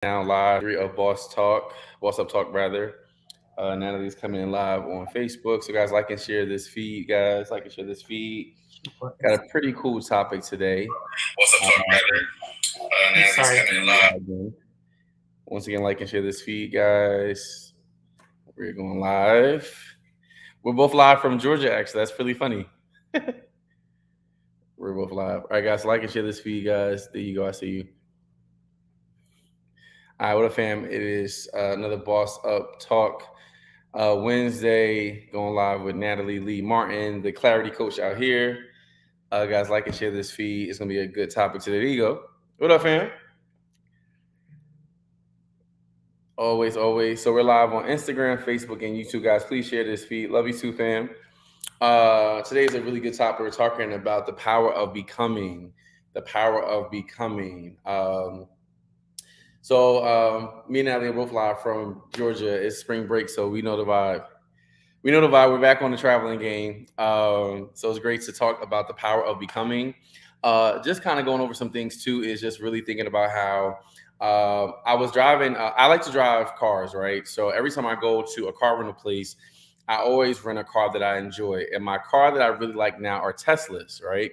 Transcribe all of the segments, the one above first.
Now live three of Boss Talk, Boss Up Talk rather. Natalie's coming in live on Facebook. So guys, like and share this feed, guys. Like and share this feed. Got a pretty cool topic today. What's up, talk rather? Natalie's coming in live. Once again, like and share this feed, guys. We're going live. We're both live from Georgia, actually. That's really funny. We're both live. All right, guys, like and share this feed, guys. There you go. I see you. All right, what up, fam? It is another Boss Up Talk Wednesday, going live with Natalie Lee Martin, the clarity coach out here. Guys, like and share this feed. It's going to be a good topic today. There you go. What up, fam? Always, always. So we're live on Instagram, Facebook, and YouTube, guys. Please share this feed. Love you too, fam. Today is a really good topic. We're talking about the power of becoming. The power of becoming. So me and Natalie are both live from Georgia. It's spring break, so we know the vibe. We know the vibe. We're back on the traveling game. So it's great to talk about the power of becoming. Just kind of going over some things too is just really thinking about how I was driving. I like to drive cars, right? So every time I go to a car rental place, I always rent a car that I enjoy. And my car that I really like now are Teslas, right?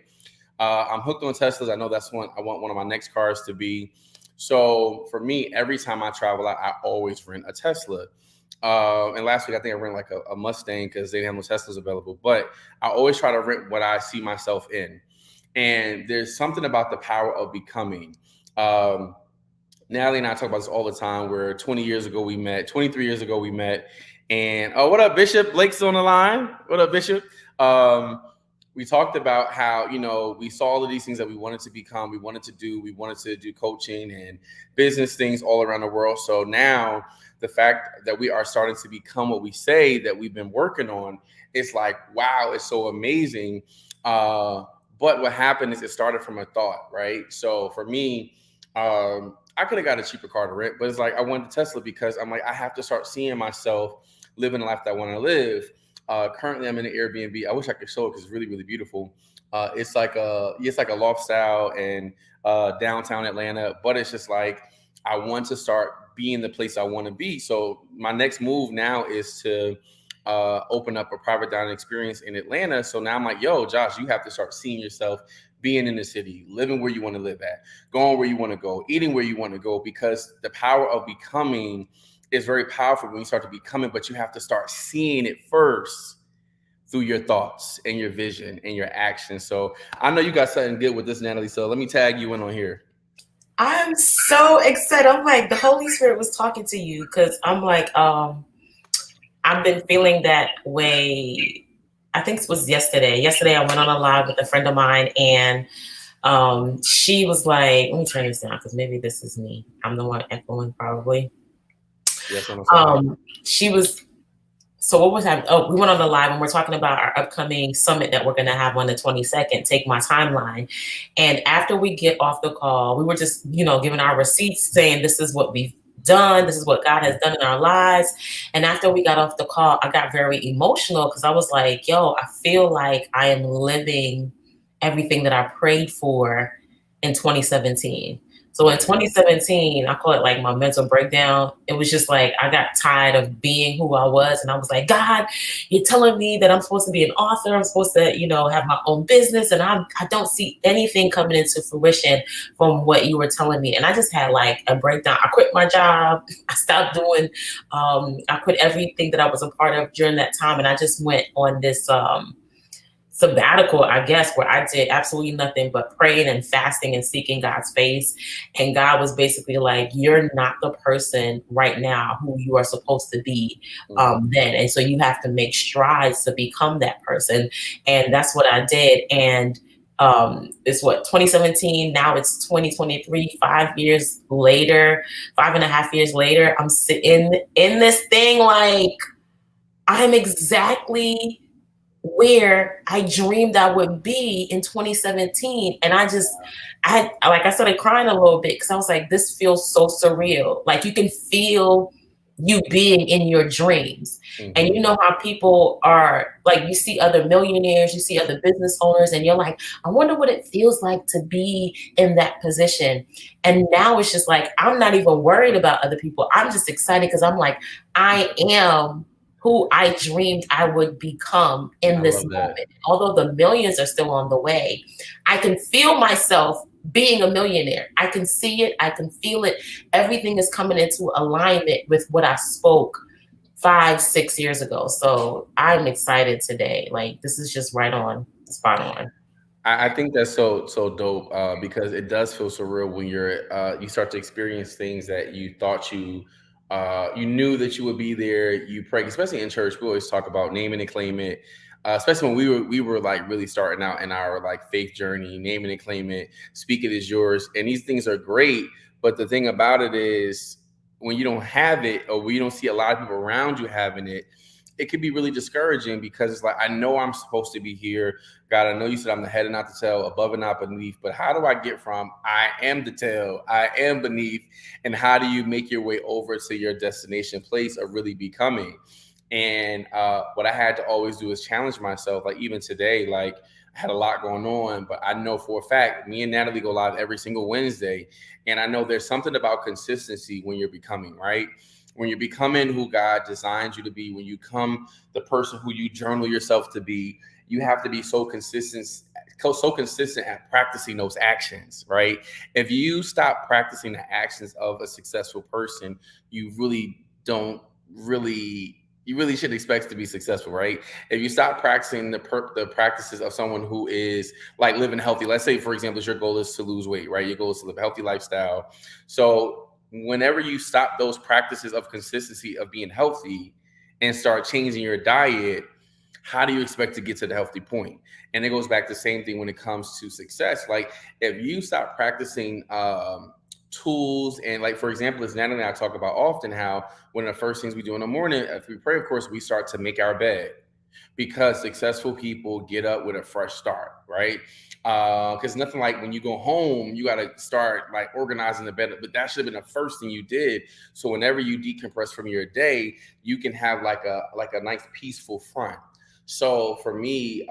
I'm hooked on Teslas. I know that's one I want one of my next cars to be. So for me, every time I travel out, I always rent a Tesla. And last week, I think I rented like a Mustang because they didn't have no Teslas available. But I always try to rent what I see myself in. And there's something about the power of becoming. Natalie and I talk about this all the time. Where 20 years ago we met, 23 years ago we met. And what up, Bishop? Blake's on the line. What up, Bishop? We talked about how, we saw all of these things that we wanted to become, we wanted to do coaching and business things all around the world. So now the fact that we are starting to become what we say that we've been working on, it's like, wow, it's so amazing. But what happened is it started from a thought, right? So for me, I could have got a cheaper car to rent, but it's like I wanted the Tesla because I'm like, I have to start seeing myself living the life that I want to live. Currently, I'm in an Airbnb. I wish I could show it because it's really, really beautiful. It's like a loft style in downtown Atlanta, but it's just like I want to start being the place I want to be. So my next move now is to open up a private dining experience in Atlanta. So now I'm like, yo, Josh, you have to start seeing yourself being in the city, living where you want to live at, going where you want to go, eating where you want to go, because the power of becoming is very powerful when you start to become it, but you have to start seeing it first through your thoughts and your vision and your actions. So I know you got something good with this, Natalie. So let me tag you in on here. I'm so excited. I'm like, the Holy Spirit was talking to you because I'm like, I've been feeling that way. I think it was yesterday. Yesterday, I went on a live with a friend of mine, and she was like, let me turn this down because maybe this is me. I'm the one echoing probably. Yes, She was, so what was happening? Oh, we went on the live and we're talking about our upcoming summit that we're going to have on the 22nd, Take My Timeline. And after we get off the call, we were just, giving our receipts saying this is what we've done. This is what God has done in our lives. And after we got off the call, I got very emotional because I was like, yo, I feel like I am living everything that I prayed for in 2017. So in 2017, I call it like my mental breakdown. It was just like I got tired of being who I was. And I was like, God, you're telling me that I'm supposed to be an author. I'm supposed to, have my own business. And I don't see anything coming into fruition from what you were telling me. And I just had like a breakdown. I quit my job. I stopped doing, I quit everything that I was a part of during that time. And I just went on this, sabbatical, I guess, where I did absolutely nothing but praying and fasting and seeking God's face. And God was basically like, you're not the person right now who you are supposed to be then. And so you have to make strides to become that person. And that's what I did. And it's what, 2017, now it's 2023, 5 years later, 5.5 years later, I'm sitting in this thing like I'm exactly where I dreamed I would be in 2017. And I started crying a little bit because I was like, this feels so surreal. Like you can feel you being in your dreams. And you Mm-hmm. know how people are like, you see other millionaires, you see other business owners, and you're like, I wonder what it feels like to be in that position. And now it's just like, I'm not even worried about other people. I'm just excited because I'm like, I am who I dreamed I would become in I this love that. moment. Although the millions are still on the way, I can feel myself being a millionaire. I can see it, I can feel it. Everything is coming into alignment with what I spoke 5, 6 years ago. So I'm excited today. Like, this is just right on, spot on. I think that's so dope because it does feel so real when you start to experience things that you thought you knew that you would be there. You pray, especially in church. We always talk about name it and claim it. Especially when we were like really starting out in our like faith journey, name it and claim it, speak it is yours, and these things are great. But the thing about it is, when you don't have it, or when you don't see a lot of people around you having it, it can be really discouraging because it's like, I know I'm supposed to be here. God, I know you said I'm the head and not the tail, above and not beneath. But how do I get from I am the tail, I am beneath, and how do you make your way over to your destination place of really becoming? And what I had to always do is challenge myself. Like even today, like I had a lot going on, but I know for a fact, me and Natalie go live every single Wednesday, and I know there's something about consistency when you're becoming, right? When you're becoming who God designed you to be, when you come the person who you journal yourself to be, you have to be so consistent at practicing those actions, right? If you stop practicing the actions of a successful person, you really don't really you really should expect to be successful, right? If you stop practicing the practices of someone who is like living healthy, let's say for example, your goal is to lose weight, right? Your goal is to live a healthy lifestyle. So whenever you stop those practices of consistency of being healthy and start changing your diet, how do you expect to get to the healthy point? And it goes back to the same thing when it comes to success. Like if you stop practicing tools, and like for example, as Natalie and I talk about often, how one of the first things we do in the morning after we pray, of course, we start to make our bed, because successful people get up with a fresh start, right? Because nothing like when you go home, you got to start like organizing the bed, but that should have been the first thing you did. So whenever you decompress from your day, you can have like a nice peaceful front. So for me,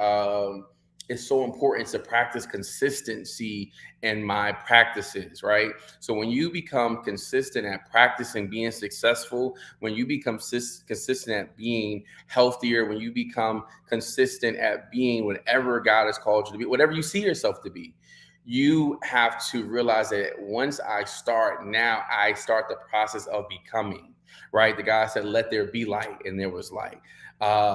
it's so important to practice consistency in my practices, right? So when you become consistent at practicing being successful, when you become consistent at being healthier, when you become consistent at being whatever God has called you to be, whatever you see yourself to be, you have to realize that once I start the process of becoming, right? The God said, let there be light, and there was light.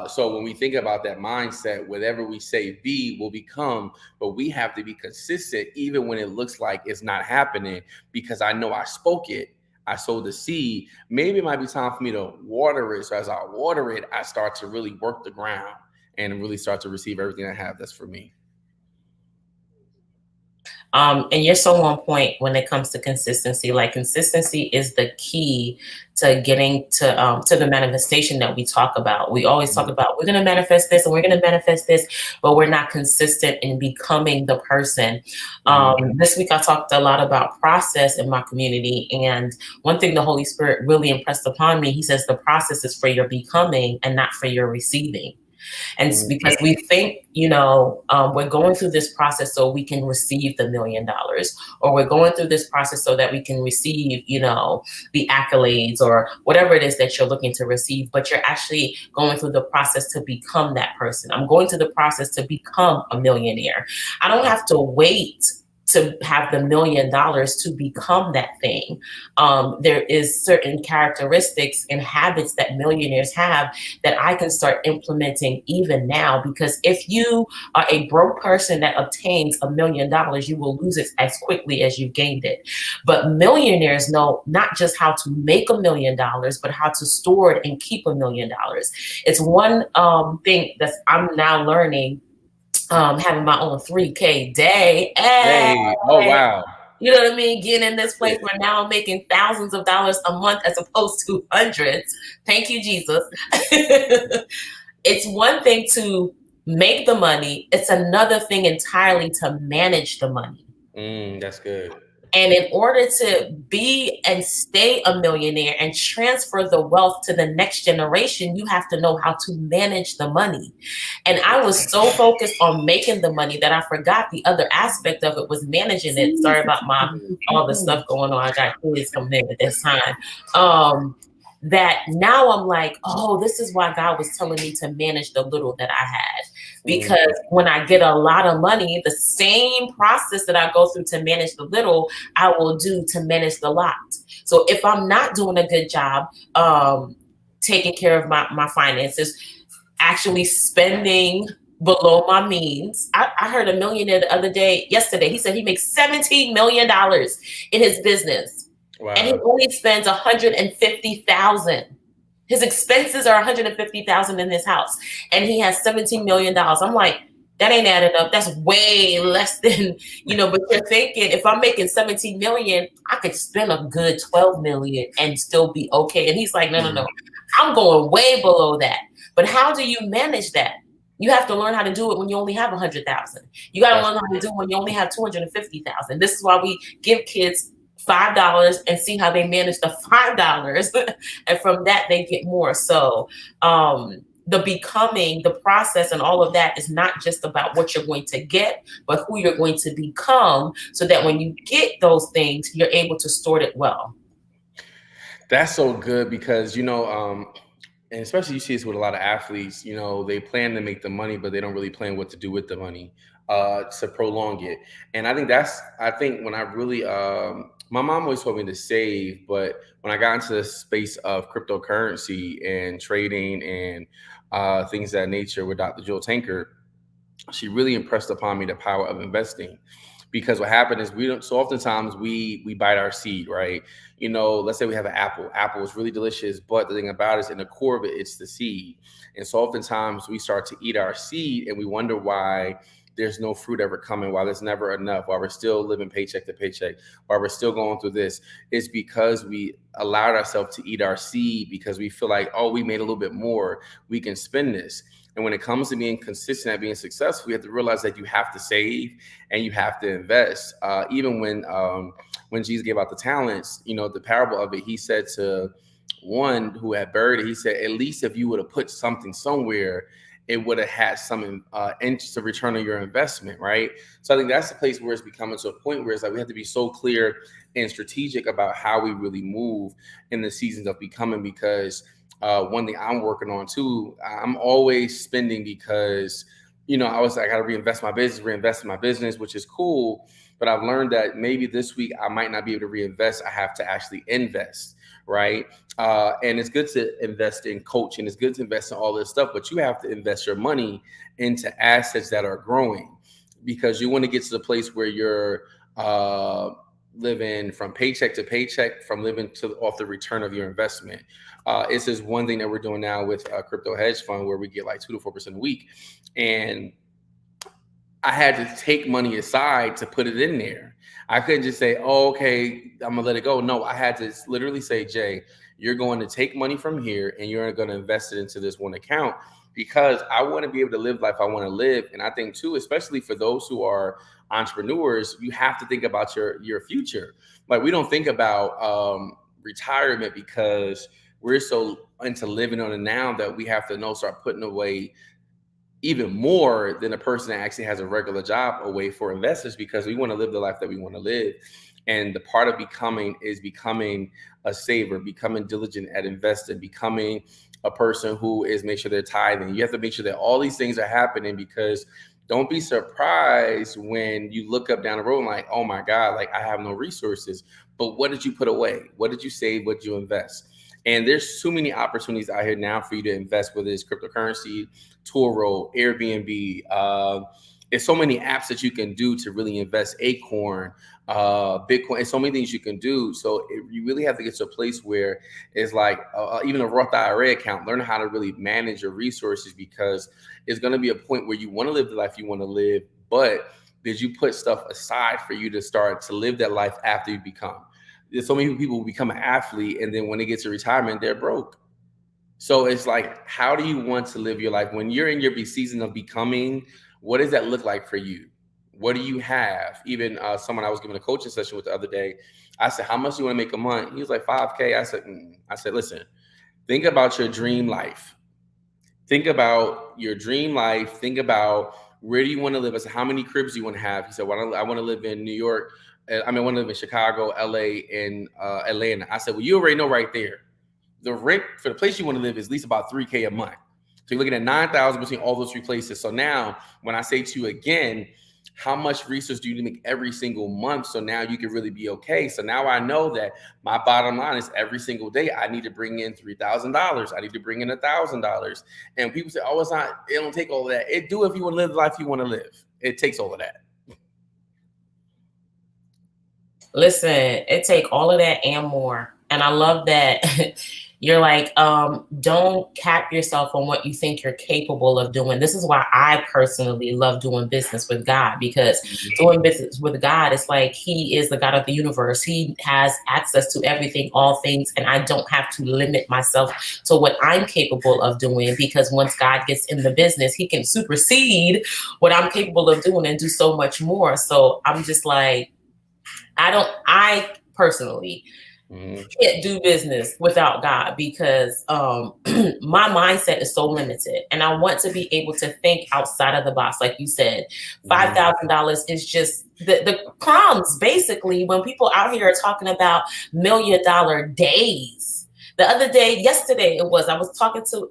So when we think about that mindset, whatever we say be will become, but we have to be consistent even when it looks like it's not happening, because I know I spoke it. I sowed the seed. Maybe it might be time for me to water it. So as I water it, I start to really work the ground and really start to receive everything I have that's for me. And you're so on point when it comes to consistency. Like consistency is the key to getting to the manifestation that we talk about. We always talk about we're going to manifest this and we're going to manifest this, but we're not consistent in becoming the person. Mhm. This week I talked a lot about process in my community, and one thing the Holy Spirit really impressed upon me, he says the process is for your becoming and not for your receiving. And it's Mhm. because we think, we're going through this process so we can receive the $1,000,000, or we're going through this process so that we can receive, the accolades or whatever it is that you're looking to receive. But you're actually going through the process to become that person. I'm going through the process to become a millionaire. I don't have to wait to have the $1,000,000 to become that thing. There is certain characteristics and habits that millionaires have that I can start implementing even now. Because if you are a broke person that obtains $1,000,000, you will lose it as quickly as you gained it. But millionaires know not just how to make $1,000,000, but how to store it and keep $1,000,000. It's one thing that I'm now learning, having my own 3K day. Hey, oh Hey, wow. you know what I mean? Getting in this place That's where now I'm making thousands of dollars a month as opposed to hundreds. Thank you, Jesus. It's one thing to make the money, it's another thing entirely to manage the money. That's good. And in order to be and stay a millionaire and transfer the wealth to the next generation, you have to know how to manage the money. And I was so focused on making the money that I forgot the other aspect of it was managing it. Sorry about all the stuff going on. I got kids coming in at this time. That now I'm like, oh, this is why God was telling me to manage the little that I had. Because when I get a lot of money, the same process that I go through to manage the little, I will do to manage the lot. So if I'm not doing a good job taking care of my finances, actually spending below my means. I heard a millionaire the other day, yesterday, he said he makes $17 million in his business. Wow. And he only spends $150,000. His expenses are $150,000 in his house, and he has $17 million. I'm like, that ain't added up. That's way less than, but you're thinking if I'm making 17 million, I could spend a good 12 million and still be okay. And he's like, no. I'm going way below that. But how do you manage that? You have to learn how to do it when you only have 100,000. You got to learn how to do it when you only have 250,000. This is why we give kids $5 and see how they manage the $5. And from that, they get more. So the becoming, the process and all of that is not just about what you're going to get, but who you're going to become so that when you get those things, you're able to store it well. That's so good because, and especially you see this with a lot of athletes, they plan to make the money, but they don't really plan what to do with the money to prolong it. And I think when I really, my mom always told me to save, but when I got into the space of cryptocurrency and trading and things of that nature with Dr. Jill Tanker, she really impressed upon me the power of investing. Because what happened is so oftentimes we bite our seed, right? Let's say we have an apple. Apple is really delicious, but the thing about it is in the core of it, it's the seed. And so oftentimes we start to eat our seed and we wonder why there's no fruit ever coming, why there's never enough, why we're still living paycheck to paycheck, why we're still going through this. It's because we allowed ourselves to eat our seed because we feel like, oh, we made a little bit more, we can spend this. And when it comes to being consistent at being successful, you have to realize that you have to save and you have to invest. Even when Jesus gave out the talents, the parable of it, he said to one who had buried it, he said, at least if you would have put something somewhere, it would have had some interest of return on your investment, right? So I think that's the place where it's becoming to a point where it's like we have to be so clear and strategic about how we really move in the seasons of becoming, because one thing I'm working on too, I'm always spending because, I got to reinvest in my business, which is cool. But I've learned that maybe this week I might not be able to reinvest. I have to actually invest, right? And it's good to invest in coaching. It's good to invest in all this stuff, but you have to invest your money into assets that are growing, because you want to get to the place where you're living from paycheck to paycheck, from living off the return of your investment. It's this one thing that we're doing now with a crypto hedge fund where we get like 2 to 4% a week. And I had to take money aside to put it in there. I couldn't just say, oh, okay, I'm gonna let it go. No, I had to literally say, Jay, you're going to take money from here and you're going to invest it into this one account, because I want to be able to live life I want to live. And I think too, especially for those who are entrepreneurs, you have to think about your future. Like, we don't think about retirement because we're so into living on the now that we have to start putting away even more than a person that actually has a regular job away for investors, because we want to live the life that we want to live. And the part of becoming is becoming a saver, becoming diligent at investing, becoming a person who is make sure they're tithing. You have to make sure that all these things are happening, because don't be surprised when you look up down the road and like, oh my God, like I have no resources. But what did you put away? What did you save? What did you invest? And there's too many opportunities out here now for you to invest, whether it's cryptocurrency, Turo, Airbnb. There's so many apps that you can do to really invest. Acorn, Bitcoin, and so many things you can do. So you really have to get to a place where it's like even a Roth IRA account, learn how to really manage your resources, because it's going to be a point where you want to live the life you want to live, but did you put stuff aside for you to start to live that life after you become? There's so many people who become an athlete, and then when they get to retirement, they're broke. So it's like, how do you want to live your life when you're in your season of becoming? What does that look like for you? What do you have? Even someone I was giving a coaching session with the other day, I said, how much do you want to make a month? He was like, 5K. I said, listen, think about your dream life. Think about your dream life. Think about where do you want to live? I said, how many cribs do you want to have? He said, well, I want to live in New York. I want to live in Chicago, LA, and Atlanta. I said, well, you already know right there. The rent for the place you want to live is at least about 3K a month. So you're looking at 9,000 between all those three places. So now when I say to you again, how much research do you need to make every single month? So now you can really be okay. So now I know that my bottom line is every single day I need to bring in $3,000. I need to bring in $1,000. And people say, oh, it's not, it don't take all of that. It do if you want to live the life you want to live. It takes all of that. Listen, it take all of that and more. And I love that you're like, don't cap yourself on what you think you're capable of doing. This is why I personally love doing business with God, because doing business with God, it's like he is the God of the universe. He has access to everything, all things, and I don't have to limit myself to what I'm capable of doing, because once God gets in the business, he can supersede what I'm capable of doing and do so much more. So I'm just like, I personally can't do business without God, because my mindset is so limited, and I want to be able to think outside of the box. Like you said, $5,000 is just the crumbs, basically, when people out here are talking about $1 million days. The other day, yesterday I was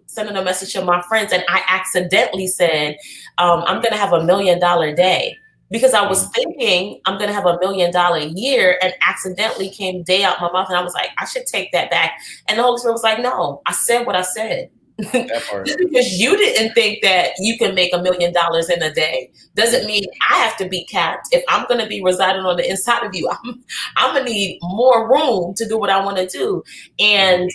sending a message to my friends, and I accidentally said, I'm going to have $1 million day. Because I was thinking I'm going to have $1 million year, and accidentally came day out my mouth. And I was like, I should take that back. And the Holy Spirit was like, no, I said what I said. That part. Just because you didn't think that you can make $1 million in a day doesn't mean I have to be capped. If I'm going to be residing on the inside of you, I'm going to need more room to do what I want to do. And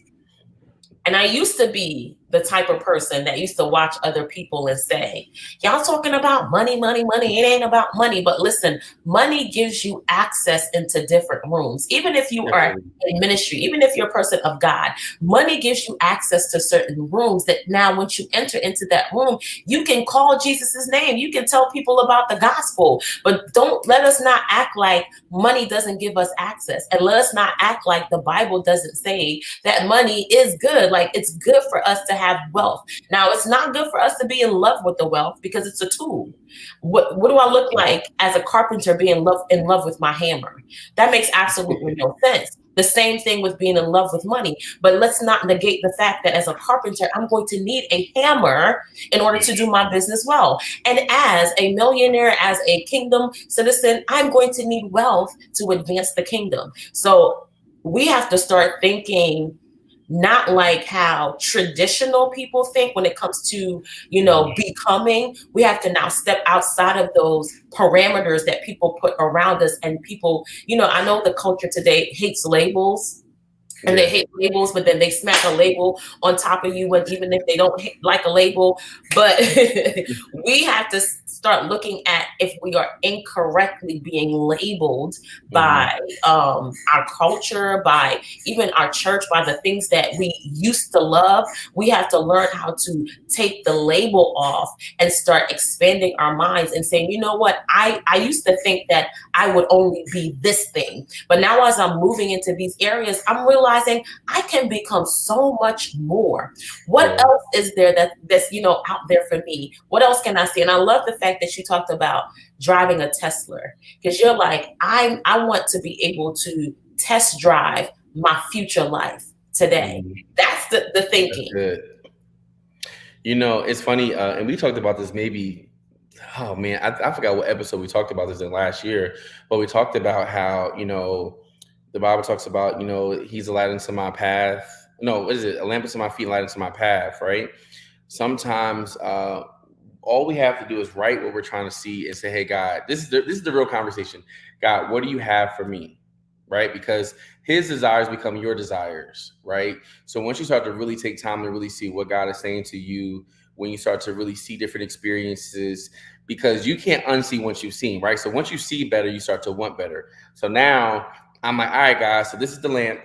I used to be the type of person that used to watch other people and say, y'all talking about money, money, money. It ain't about money. But listen, money gives you access into different rooms. Even if you are in ministry, even if you're a person of God, money gives you access to certain rooms that now once you enter into that room, you can call Jesus's name. You can tell people about the gospel. But don't let us not act like money doesn't give us access. And let us not act like the Bible doesn't say that money is good. Like, it's good for us to have wealth. Now, it's not good for us to be in love with the wealth, because it's a tool. What do I look like as a carpenter being in love with my hammer? That makes absolutely no sense. The same thing with being in love with money. But let's not negate the fact that as a carpenter, I'm going to need a hammer in order to do my business well. And as a millionaire, as a kingdom citizen, I'm going to need wealth to advance the kingdom. So we have to start thinking not like how traditional people think when it comes to, becoming. We have to now step outside of those parameters that people put around us. And people, I know the culture today hates labels. And they hate labels, but then they smack a label on top of you, and even if they don't like a label. But we have to start looking at if we are incorrectly being labeled by our culture, by even our church, by the things that we used to love. We have to learn how to take the label off and start expanding our minds and saying, you know what, I used to think that I would only be this thing. But now as I'm moving into these areas, I'm realizing I can become so much more. What else is there that's out there for me? What else can I see? And I love the fact that you talked about driving a Tesla, because you're like, I want to be able to test drive my future life today. That's the thinking. That's good. It's funny, and we talked about this maybe. Oh man, I forgot what episode we talked about this in last year, but we talked about how the Bible talks about, he's a light into my path. No, what is it? A lamp into my feet, light into my path, right? Sometimes all we have to do is write what we're trying to see and say, hey, God, this is the real conversation. God, what do you have for me? Right? Because his desires become your desires, right? So once you start to really take time to really see what God is saying to you, when you start to really see different experiences, because you can't unsee once you've seen, right? So once you see better, you start to want better. So now I'm like, all right, guys, so this is the lamp.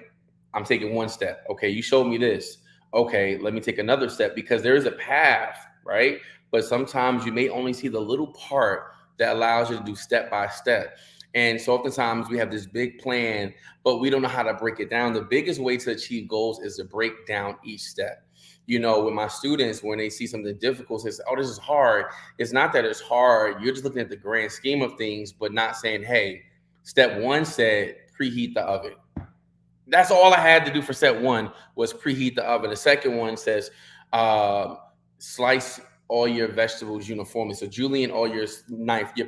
I'm taking one step. Okay, you showed me this. Okay, let me take another step, because there is a path, right? But sometimes you may only see the little part that allows you to do step by step. And so oftentimes we have this big plan, but we don't know how to break it down. The biggest way to achieve goals is to break down each step. With my students, when they see something difficult, they say, "Oh, this is hard." It's not that it's hard. You're just looking at the grand scheme of things, but not saying, "Hey, step one said preheat the oven." That's all I had to do for step one was preheat the oven. The second one says uh, slice all your vegetables uniformly. So julienne all your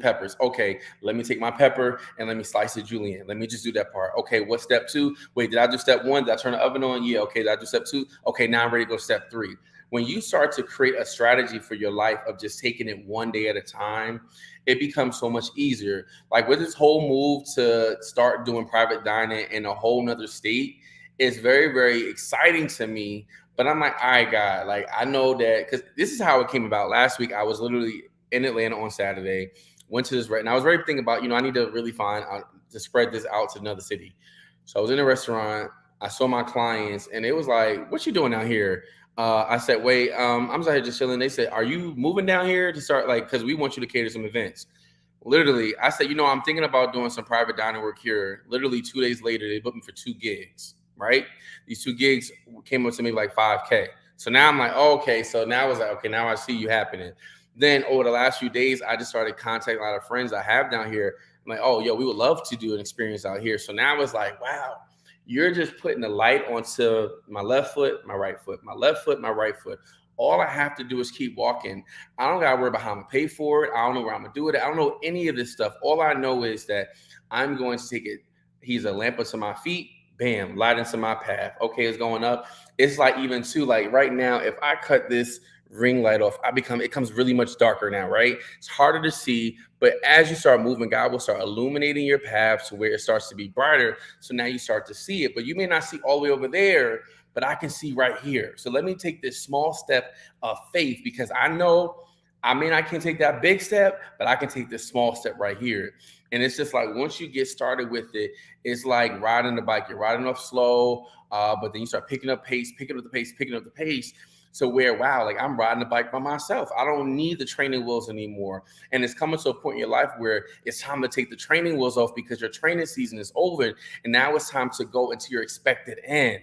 peppers. Okay, let me take my pepper and let me slice it julienne. Let me just do that part. Okay, what's step two? Wait, did I do step one? Did I turn the oven on? Yeah. Okay, did I do step two? Okay, now I'm ready to go step three. When you start to create a strategy for your life of just taking it one day at a time, it becomes so much easier. Like with this whole move to start doing private dining in a whole nother state, it's very, very exciting to me. But I'm like, all right, God, like I know that because this is how it came about. Last week, I was literally in Atlanta on Saturday, went to this and I was very thinking about, I need to really find to spread this out to another city. So I was in a restaurant, I saw my clients, and it was like, "What you doing out here?" I said, "Wait, I'm just out here just chilling." They said, "Are you moving down here to start because we want you to cater some events?" Literally, I said, "I'm thinking about doing some private dining work here." Literally 2 days later, they booked me for 2 gigs. Right, these 2 gigs came up to me like 5K. So now I'm like, oh, okay. So now I was like, okay, now I see you happening. Then over the last few days, I just started contacting a lot of friends I have down here. I'm like, oh, yo, we would love to do an experience out here. So now it's like, wow, you're just putting the light onto my left foot, my right foot, my left foot, my right foot. All I have to do is keep walking. I don't got to worry about how I'm going to pay for it. I don't know where I'm going to do it. I don't know any of this stuff. All I know is that I'm going to take it. He's a lamp unto my feet. Bam, light into my path. Okay, it's going up. It's like even too, like right now, if I cut this ring light off, it comes really much darker now, right? It's harder to see, but as you start moving, God will start illuminating your path to where it starts to be brighter. So now you start to see it, but you may not see all the way over there, but I can see right here. So let me take this small step of faith because I know I can't take that big step, but I can take this small step right here. And it's just like once you get started with it, it's like riding the bike. You're riding off slow, but then you start picking up pace, picking up the pace, picking up the pace. So where, wow, like I'm riding the bike by myself. I don't need the training wheels anymore. And it's coming to a point in your life where it's time to take the training wheels off because your training season is over. And now it's time to go into your expected end.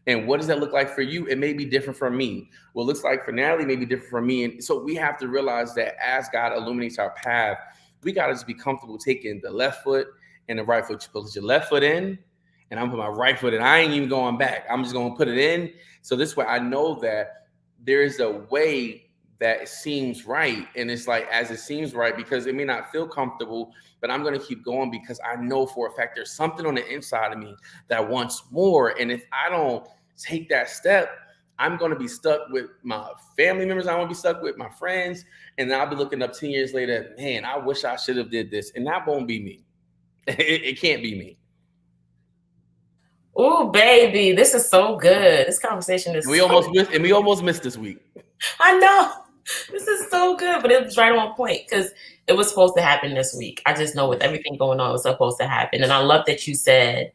And what does that look like for you? It may be different from me. What it looks like for Natalie may be different from me. And so we have to realize that as God illuminates our path, we got to just be comfortable taking the left foot and the right foot. You put your left foot in, and I'm put my right foot in. I ain't even going back. I'm just going to put it in. So this way I know that there's a way that seems right. And it's like, as it seems right, because it may not feel comfortable, but I'm going to keep going because I know for a fact there's something on the inside of me that wants more. And if I don't take that step, I'm going to be stuck with my family members. I want to be stuck with my friends. And then I'll be looking up 10 years later, man, I wish I should have did this. And that won't be me. It can't be me. Oh, baby, this is so good. This conversation is we almost missed this week. I know. This is so good, but it was right on point because it was supposed to happen this week. I just know with everything going on, it was supposed to happen. And I love that you said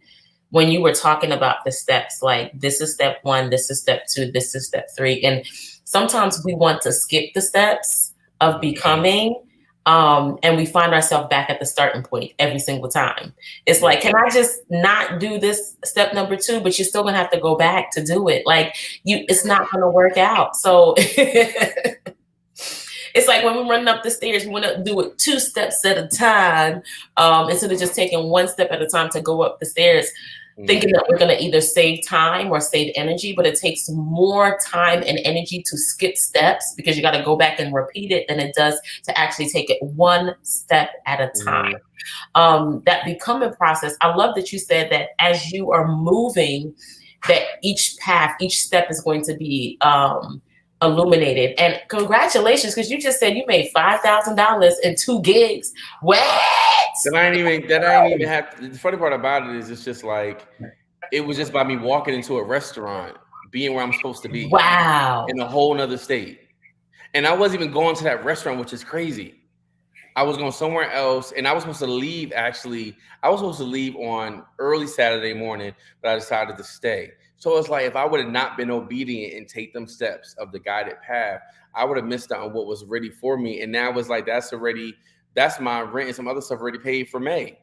when you were talking about the steps, like this is step one, this is step two, this is step three. And sometimes we want to skip the steps of becoming. And we find ourselves back at the starting point every single time. It's like, can I just not do this step number two, but you're still gonna have to go back to do it. Like it's not gonna work out. So it's like when we're running up the stairs, we want to do it 2 steps at a time instead of just taking 1 step at a time to go up the stairs, thinking that we're going to either save time or save energy, but it takes more time and energy to skip steps because you got to go back and repeat it than it does to actually take it 1 step at a time. That becoming process, I love that you said that as you are moving, that each path, each step is going to be illuminated. And congratulations, because you just said you made $5,000 in 2 gigs. What? That I ain't even have to, the funny part about it is it's just like it was just by me walking into a restaurant, being where I'm supposed to be. Wow. In a whole nother state. And I wasn't even going to that restaurant, which is crazy. I was going somewhere else, and I was supposed to leave, actually. I was supposed to leave on early Saturday morning, but I decided to stay. So it's like if I would have not been obedient and take them steps of the guided path, I would have missed out on what was ready for me. And now it's like that's That's my rent and some other stuff already paid for May.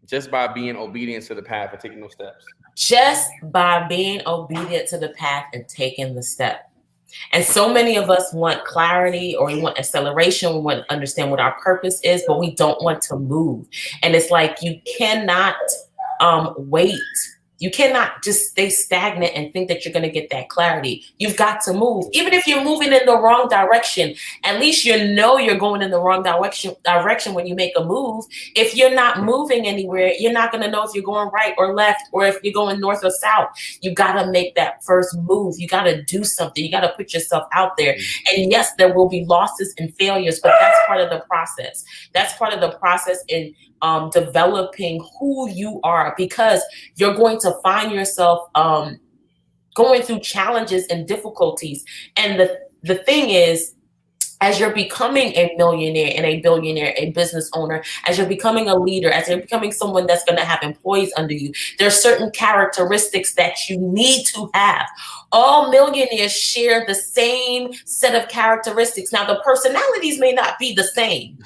Just by being obedient to the path and taking those steps. Just by being obedient to the path and taking the step. And so many of us want clarity, or we want acceleration. We want to understand what our purpose is, but we don't want to move. And it's like you cannot wait. You cannot just stay stagnant and think that you're going to get that clarity. You've got to move. Even if you're moving in the wrong direction, at least you know you're going in the wrong direction when you make a move. If you're not moving anywhere, you're not going to know if you're going right or left, or if you're going north or south. You got to make that first move. You got to do something. You got to put yourself out there. And yes, there will be losses and failures, but that's part of the process. That's part of the process in developing who you are, because you're going to find yourself going through challenges and difficulties. And the thing is, as you're becoming a millionaire and a billionaire, a business owner, as you're becoming a leader, as you're becoming someone that's going to have employees under you, there are certain characteristics that you need to have. All millionaires share the same set of characteristics. Now, the personalities may not be the same.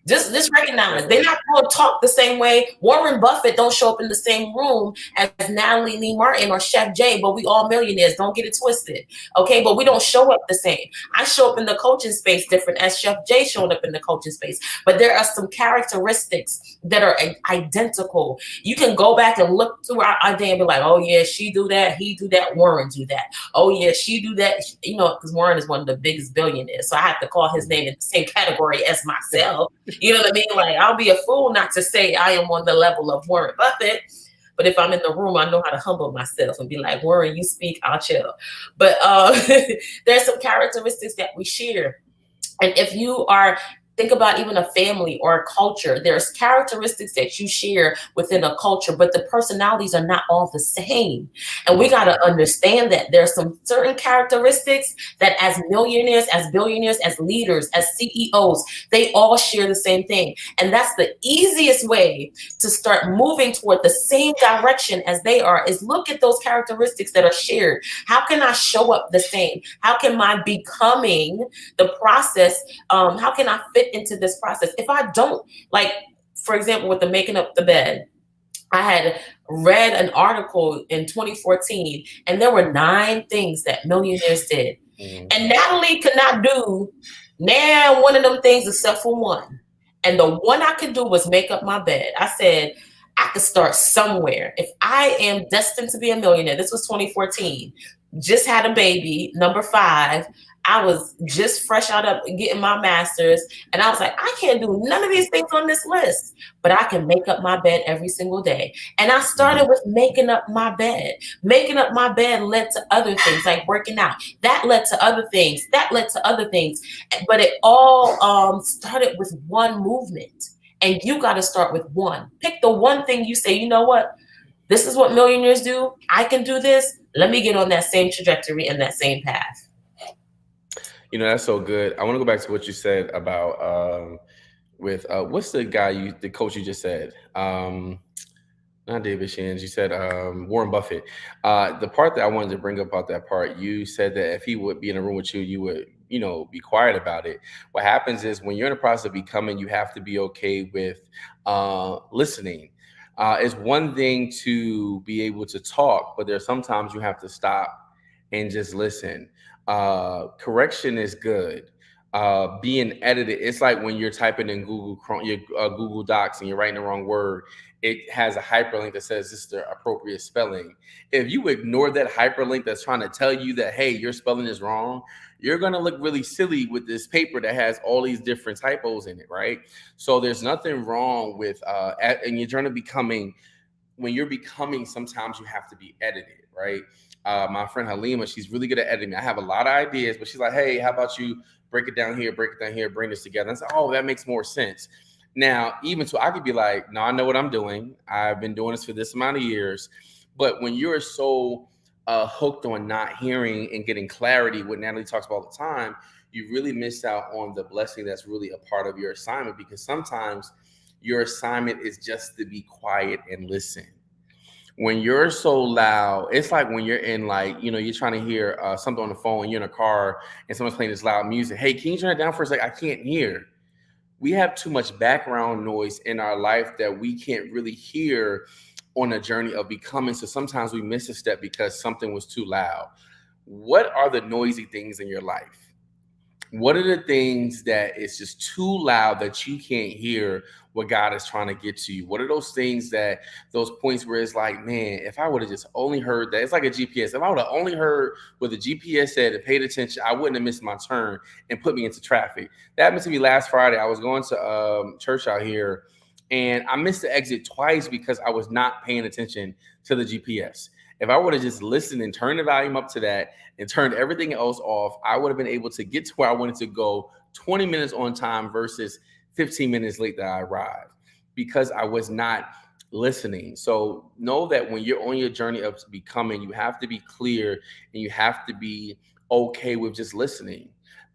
Just recognize they're not going to talk the same way. Warren Buffett don't show up in the same room as Natalie Lee Martin or Chef J, but we all millionaires. Don't get it twisted, okay? But we don't show up the same. I show up in the coaching space different as Chef J showed up in the coaching space. But there are some characteristics that are identical. You can go back and look throughout our day and be like, oh yeah, she do that, he do that, Warren do that. Oh yeah, she do that. You know, because Warren is one of the biggest billionaires, so I have to call his name in the same category as myself. You know what I mean? Like, I'll be a fool not to say I am on the level of Warren Buffett. But if I'm in the room, I know how to humble myself and be like, Warren, you speak, I'll chill. But there's some characteristics that we share. And if you are, think about even a family or a culture, there's characteristics that you share within a culture, but the personalities are not all the same. And we got to understand that there's some certain characteristics that as millionaires, as billionaires, as leaders, as CEOs, they all share the same thing. And that's the easiest way to start moving toward the same direction as they are, is look at those characteristics that are shared. How can I show up the same? How can my becoming the process, how can I fit into this process? If I don't, like, for example, with the making up the bed, I had read an article in 2014, and there were 9 things that millionaires did. And Natalie could not do now one of them things except for one. And the one I could do was make up my bed. I said, I could start somewhere. If I am destined to be a millionaire, this was 2014, just had a baby, number 5. I was just fresh out of getting my master's, and I was like, I can't do none of these things on this list, but I can make up my bed every single day. And I started with making up my bed. Making up my bed led to other things, like working out. That led to other things. That led to other things. But it all started with one movement. And you got to start with one. Pick the one thing you say, you know what? This is what millionaires do. I can do this. Let me get on that same trajectory and that same path. You know, that's so good. I want to go back to what you said about with what's the guy the coach you just said? Not David Shins. You said Warren Buffett. The part that I wanted to bring up about that part, you said that if he would be in a room with you, you would, you know, be quiet about it. What happens is when you're in the process of becoming, you have to be okay with listening. It's one thing to be able to talk, but there's sometimes you have to stop and just listen. Correction is good. Being edited, it's like when you're typing in Google Chrome, your Google Docs, and you're writing the wrong word. It has a hyperlink that says this is the appropriate spelling. If you ignore that hyperlink that's trying to tell you that, hey, your spelling is wrong, you're going to look really silly with this paper that has all these different typos in it, right? So there's nothing wrong with, and you're trying to becoming, when you're becoming, sometimes you have to be edited, right? My friend Halima, she's really good at editing. I have a lot of ideas, but she's like, hey, how about you break it down here, bring this together. And I said, oh, that makes more sense. Now, even so, I could be like, no, I know what I'm doing. I've been doing this for this amount of years. But when you're so hooked on not hearing and getting clarity, what Natalie talks about all the time, you really miss out on the blessing that's really a part of your assignment, because sometimes your assignment is just to be quiet and listen. When you're so loud, it's like when you're in, like, you know, you're trying to hear something on the phone, and you're in a car and someone's playing this loud music. Hey, can you turn it down for a second? I can't hear. we have too much background noise in our life that we can't really hear on a journey of becoming. So sometimes we miss a step because something was too loud. What are the noisy things in your life? What are the things that is just too loud that you can't hear what God is trying to get to you? What are those things that, those points where it's like, man, if I would have just only heard that, it's like a GPS. If I would have only heard what the GPS said and paid attention, I wouldn't have missed my turn and put me into traffic. That happened to me last Friday. I was going to church out here, and I missed the exit twice because I was not paying attention to the GPS. If I would have just listened and turned the volume up to that and turned everything else off, I would have been able to get to where I wanted to go 20 minutes on time versus 15 minutes late that I arrived, because I was not listening. So know that when you're on your journey of becoming, you have to be clear and you have to be okay with just listening.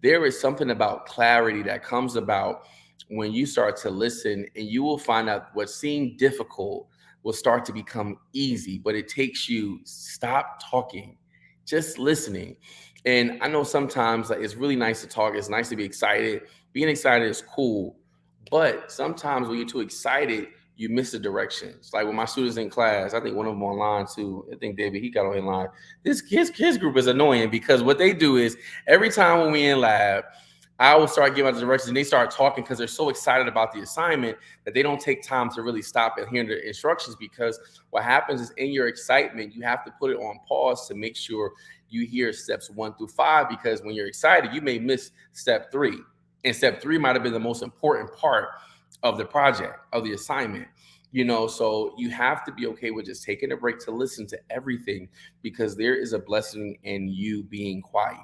There is something about clarity that comes about when you start to listen, and you will find out what seemed difficult will start to become easy, but it takes you stop talking, just listening. And I know sometimes like it's really nice to talk, it's nice to be excited. Being excited is cool, but sometimes when you're too excited, you miss the directions. Like with my students in class, I think one of them online too. I think David, he got on in line. This his group is annoying because what they do is every time when we in lab, I will start giving out the directions and they start talking because they're so excited about the assignment that they don't take time to really stop and hear the instructions. Because what happens is in your excitement, you have to put it on pause to make sure you hear steps 1 through 5. Because when you're excited, you may miss step 3. And step 3 might have been the most important part of the project, of the assignment. So you have to be okay with just taking a break to listen to everything, because there is a blessing in you being quiet.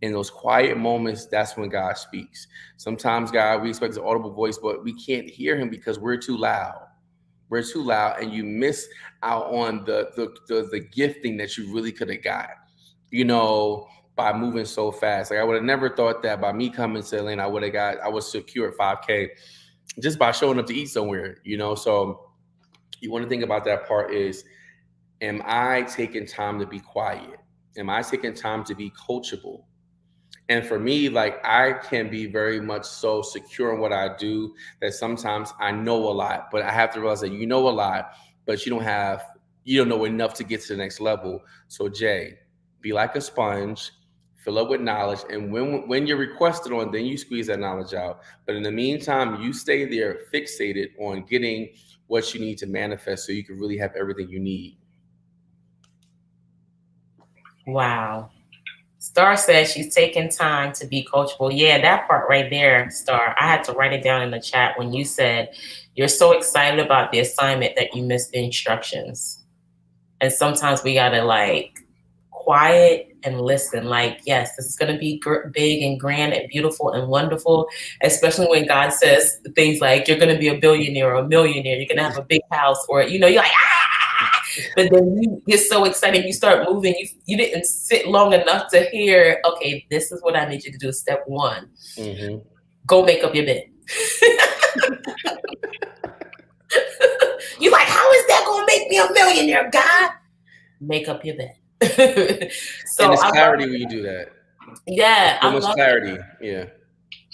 In those quiet moments, that's when God speaks. Sometimes God, we expect an audible voice, but we can't hear him because we're too loud. We're too loud, and you miss out on the gifting that you really could have got, by moving so fast. Like I would have never thought that by me coming to Atlanta, I was secure at 5K just by showing up to eat somewhere, So you want to think about that part is, am I taking time to be quiet? Am I taking time to be coachable? And for me, like I can be very much so secure in what I do that sometimes I know a lot, but I have to realize that you know a lot, but you don't know enough to get to the next level. So Jay, be like a sponge, fill up with knowledge, and when you're requested on, then you squeeze that knowledge out. But in the meantime, you stay there fixated on getting what you need to manifest so you can really have everything you need. Wow. Star says she's taking time to be coachable. Yeah, that part right there, Star. I had to write it down in the chat when you said you're so excited about the assignment that you missed the instructions. And sometimes we gotta like quiet and listen. Like, yes, this is gonna be big and grand and beautiful and wonderful, especially when God says things like you're gonna be a billionaire or a millionaire, you're gonna have a big house, or you're like, but then you get so excited, you start moving. You didn't sit long enough to hear, okay, this is what I need you to do. Step 1, go make up your bed. You're like, how is that going to make me a millionaire, God? Make up your bed. So and it's clarity when you do that. Yeah. So much clarity. Yeah.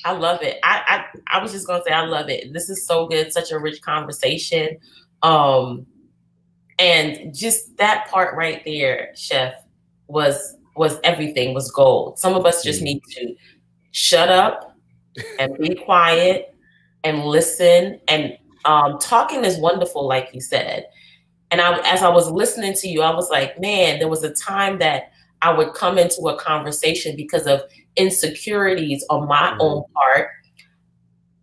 I love it. I was just going to say, I love it. This is so good. Such a rich conversation. And just that part right there, Chef, was everything, was gold. Some of us just need to shut up and be quiet and listen. And talking is wonderful, like you said. And as I was listening to you, I was like, man, there was a time that I would come into a conversation because of insecurities on my own part.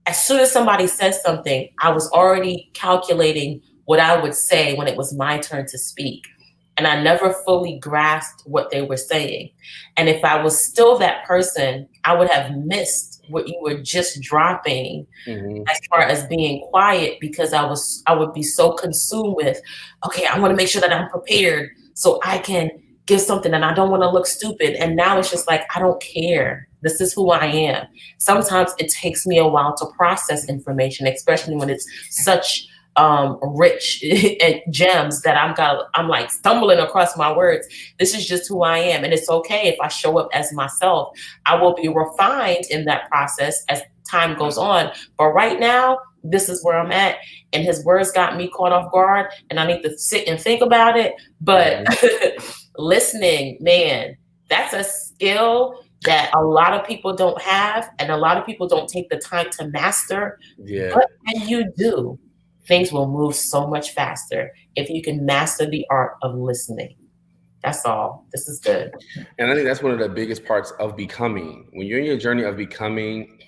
As soon as somebody says something, I was already calculating what I would say when it was my turn to speak. And I never fully grasped what they were saying. And if I was still that person, I would have missed what you were just dropping as far as being quiet, because I would be so consumed with, okay, I want to make sure that I'm prepared so I can give something, and I don't want to look stupid. And now it's just like, I don't care. This is who I am. Sometimes it takes me a while to process information, especially when it's such rich gems that I'm like stumbling across my words. This is just who I am. And it's okay if I show up as myself. I will be refined in that process as time goes on. But right now, this is where I'm at. And his words got me caught off guard, and I need to sit and think about it. But Mhm. listening, man, that's a skill that a lot of people don't have, and a lot of people don't take the time to master. Yeah. But when you do, things will move so much faster if you can master the art of listening. That's all. This is good. And I think that's one of the biggest parts of becoming. When you're in your journey of becoming,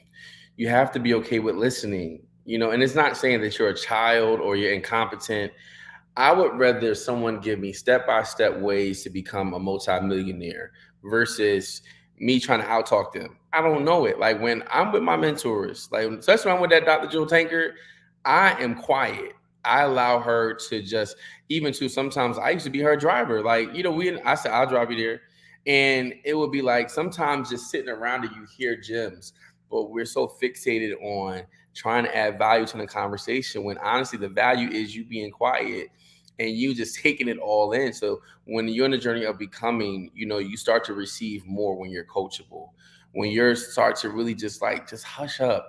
you have to be okay with listening. And it's not saying that you're a child or you're incompetent. I would rather someone give me step by step ways to become a multimillionaire versus me trying to outtalk them. I don't know it. Like when I'm with my mentors, like especially when I'm with that Dr. Jill Tankard, I am quiet. I allow her to just, even to sometimes I used to be her driver. Like, I said, I'll drive you there. And it would be like sometimes just sitting around and you hear gems, but we're so fixated on trying to add value to the conversation when honestly the value is you being quiet and you just taking it all in. So when you're in the journey of becoming, you start to receive more when you're coachable. When you start to really just hush up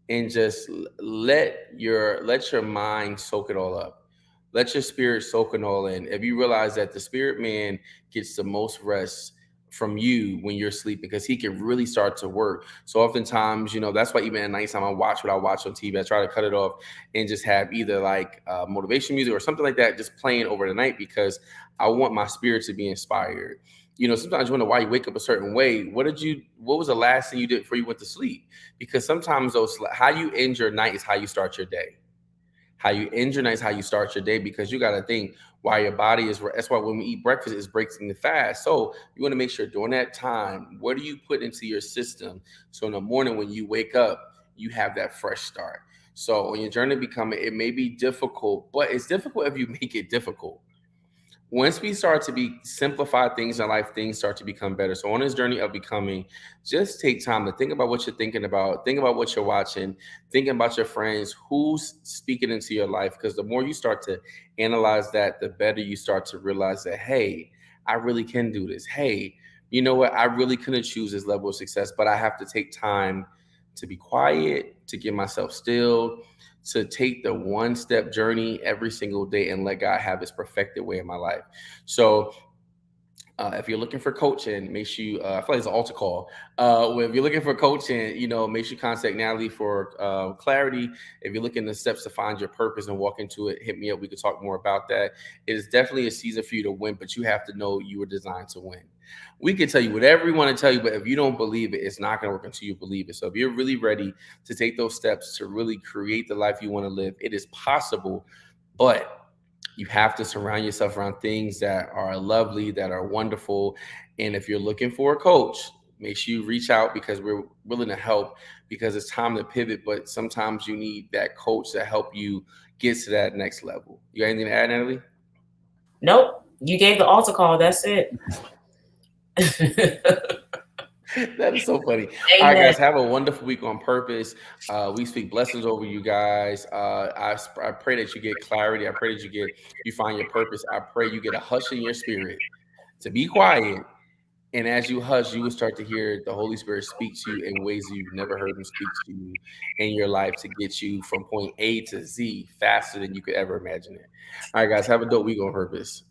and just let your mind soak it all up. Let your spirit soak it all in. If you realize that the spirit man gets the most rest from you when you're sleeping because he can really start to work. So oftentimes, that's why even at nighttime I watch what I watch on TV. I try to cut it off and just have either like motivation music or something like that just playing over the night because I want my spirit to be inspired. Sometimes you wonder why you wake up a certain way. What was the last thing you did before you went to sleep? Because sometimes how you end your night is how you start your day. How you end your night is how you start your day because you got to think why your body is. That's why when we eat breakfast, it's breaking the fast. So you want to make sure during that time, what do you put into your system? So in the morning when you wake up, you have that fresh start. So on your journey to becoming, it may be difficult, but it's difficult if you make it difficult. Once we start to be simplify things in life, things start to become better. So on this journey of becoming, just take time to think about what you're thinking about, think about what you're watching, thinking about your friends, who's speaking into your life. Because the more you start to analyze that, the better you start to realize that, hey, I really can do this. Hey, you know what? I really couldn't choose this level of success, but I have to take time to be quiet, to get myself still, to take the one step journey every single day and let God have his perfected way in my life. So if you're looking for coaching, make sure you, I feel like it's an altar call. If you're looking for coaching, make sure you contact Natalie for clarity. If you're looking at the steps to find your purpose and walk into it, hit me up. We could talk more about that. It is definitely a season for you to win, but you have to know you were designed to win. We can tell you whatever we want to tell you, but if you don't believe it, it's not going to work until you believe it. So if you're really ready to take those steps to really create the life you want to live, it is possible, but you have to surround yourself around things that are lovely, that are wonderful. And if you're looking for a coach, make sure you reach out because we're willing to help because it's time to pivot. But sometimes you need that coach to help you get to that next level. You got anything to add, Natalie? Nope. You gave the altar call. That's it. That is so funny. All right, Amen. guys, have a wonderful week on purpose. We speak blessings over you guys. I pray that you get clarity. I pray that you find your purpose. I pray you get a hush in your spirit to be quiet. And as you hush, you will start to hear the Holy Spirit speak to you in ways you've never heard him speak to you in your life to get you from point A to Z faster than you could ever imagine it. All right, guys, have a dope week on purpose.